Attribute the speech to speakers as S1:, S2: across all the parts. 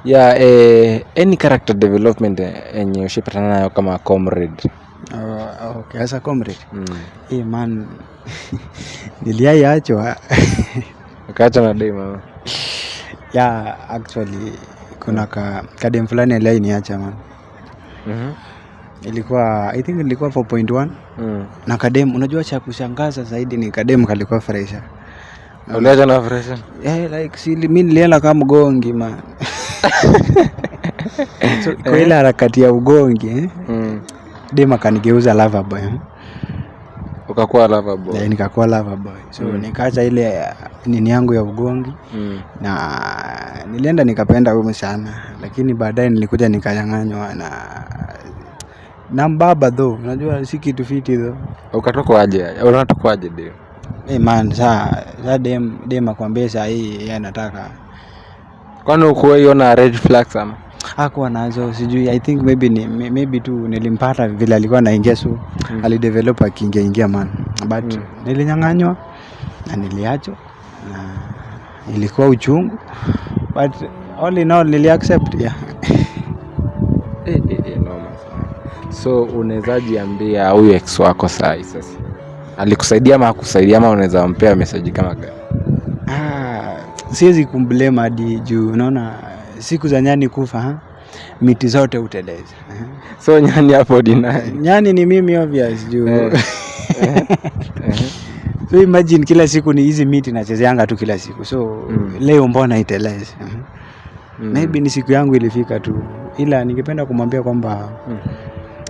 S1: Yeah, any character development yenye ushipatana nayo kama comrade?
S2: Okay, as a comrade.
S1: Mm.
S2: Man, niliachwa.
S1: Ukaacha na dema.
S2: Yeah, actually kuna kadem fulani aliniacha man. Ilikuwa I think ilikuwa 4.1. Na kadem unajua cha kushangaza zaidi ni kadem kalikuwa fresha.
S1: Uliacha na fresha?
S2: Like mimi nilienda kama mgongi man. So kwa ile harakati ya ugongi dem akanigeuza lover boy.
S1: Ukakuwa lover boy?
S2: Yeah, nikakuwa lover boy. So nikaacha ile nini yangu ya ugongi na nilienda nikapenda huyo sana, lakini baadaye nilikuja nikanyang'anywa na mbaba though. Unajua si kitu fiti though.
S1: Ukatoka aje? Unatoka aje ndio?
S2: Man, saa dem akwambia saa hii yeye anataka.
S1: Kwani ukuiona red flags ama?
S2: Hakuwa nazo, sijui. I think maybe tu nilimpata vile alikuwa anaingia, so alidevelop akiingia man. But nilinyang'anywa na niliachwa na ilikuwa uchungu, but all in all niliaccept. Yeah.
S1: Noma. So unawezaje ambia huyu ex wako sasa alikusaidia ama hakusaidia, ama unaweza mpea message kama gani?
S2: Siwezi kumblame hadi juu unaona siku za nyani kufa miti zote uteleza.
S1: So nyani hapo
S2: nyani ni mimi obvious juu. So imagine kila siku ni hizi miti nachezeanga tu kila siku, so leo mbona iteleze? Maybe ni siku yangu ilifika tu, ila ningependa kumwambia kwamba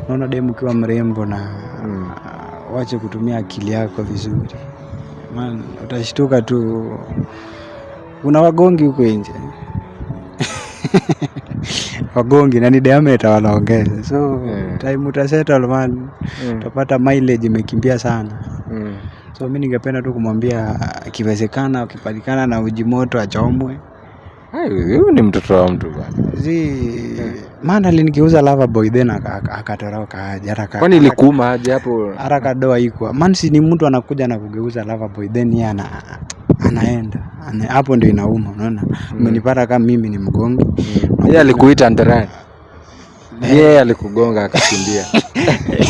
S2: naona demu kiwa mrembo na wache kutumia akili yako vizuri man, utashtuka tu kuna wagongi huko nje. Wagongi na ni diameter wanaongeza, so time utasettle man, utapata mileage imekimbia sana. So mimi ningependa tu kumwambia ikiwezekana, ukipatikana na uji moto achomwe.
S1: Huyu ni mtoto wa mtu bwana.
S2: Maana alinigeuza lover boy then akatoroka haraka.
S1: Kwani ilikuuma aje hapo?
S2: Haraka doa iko. Man, si ni mtu anakuja na kugeuza lover boy then yeye anaenda. Hapo ndio inauma, unaona? Umenipata kama mimi ni mgongi.
S1: Yeye alikuita nderani. Yeye alikugonga akakimbia.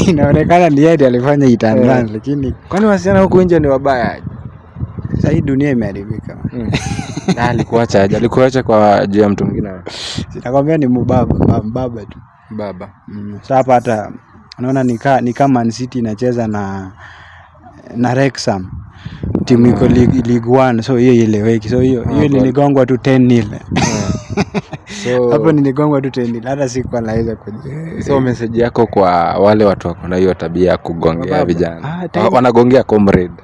S2: Inaonekana ni yeye alifanya itandani, lakini
S1: kwani wasichana huko nje ni wabaya?
S2: Sasa hii dunia imeharibika.
S1: Na alikuacha aje? Alikuacha kwa juu ya mtu mwingine?
S2: Sitakwambia ni mbaba tu.
S1: Baba.
S2: Sasa hapa hata unaona ni kama Man City inacheza na Wrexham. Timu iko League 1, so hiyo ileweki. So hiyo niligongwa tu 10-0. So hapo niligongwa tu 10-0. Hata sikuwa naweza kujua.
S1: So message yako kwa wale watu wako na hiyo tabia ya kugongea vijana. Wanagongea comrade.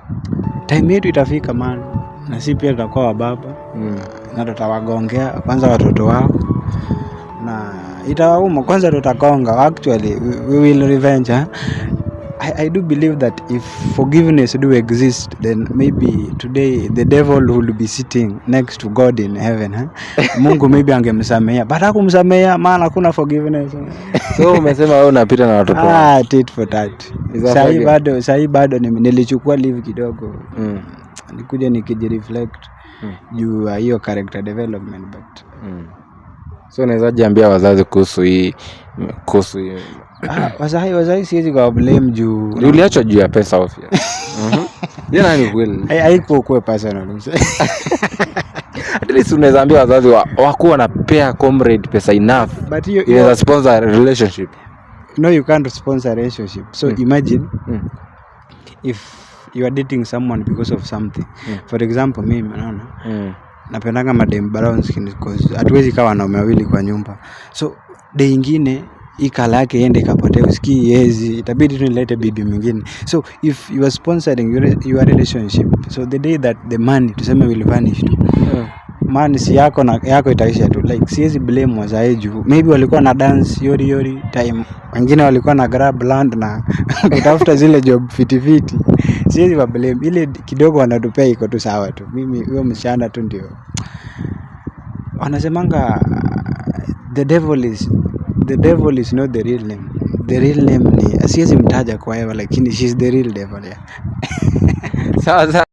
S2: Time yetu itafika man. Na sisi pia tutakuwa wababa. Na tutawagongea kwanza watoto wao. Na itawauma kwanza tutagonga. Actually we will revenge. I do believe that if forgiveness do exist, then maybe today the devil will be sitting next to God in heaven. Mungu maybe angemsamehea, but hakumsamehea maana kuna forgiveness.
S1: So umesema wewe unapita na watoto wako?
S2: Tit for tat. Sahi bado nilichukua leave kidogo. Nikuja nikijireflect juu hiyo character development, but
S1: so unaweza jiambia wazazi kuhusu hii
S2: wazazi siwezi kwa blame juu
S1: uliachwa juu ya pesa ofia. Yana ni kweli.
S2: Haiko kwa personal.
S1: At least unaweza ambia wazazi wako wanapea comrade pesa enough.
S2: But
S1: you sponsor a relationship.
S2: No, you can't sponsor a relationship. So imagine if you are dating someone because of something. For example, mimi naona napendanga madem brown skin because hatuwezi kawa wanaume wawili kwa nyumba. So day ingine ikala yake iende ikapotea, usikii yezi, itabidi tu nilete bibi mwingine. So if you are sponsoring your relationship, so the day that the money tuseme will vanish tu, man si yako itaisha tu. Like siwezi blame wazazi juu maybe walikuwa na dance yori time, wengine walikuwa na grab land na kutafuta zile job fiti. Siwezi wa blame, ile kidogo wanatupea iko tu sawa tu. Mimi huyo msichana tu ndio wanasemanga the devil is not the real name. The real name ni siwezi mtaja kwa hewa, lakini she's the real devil.
S1: Sawa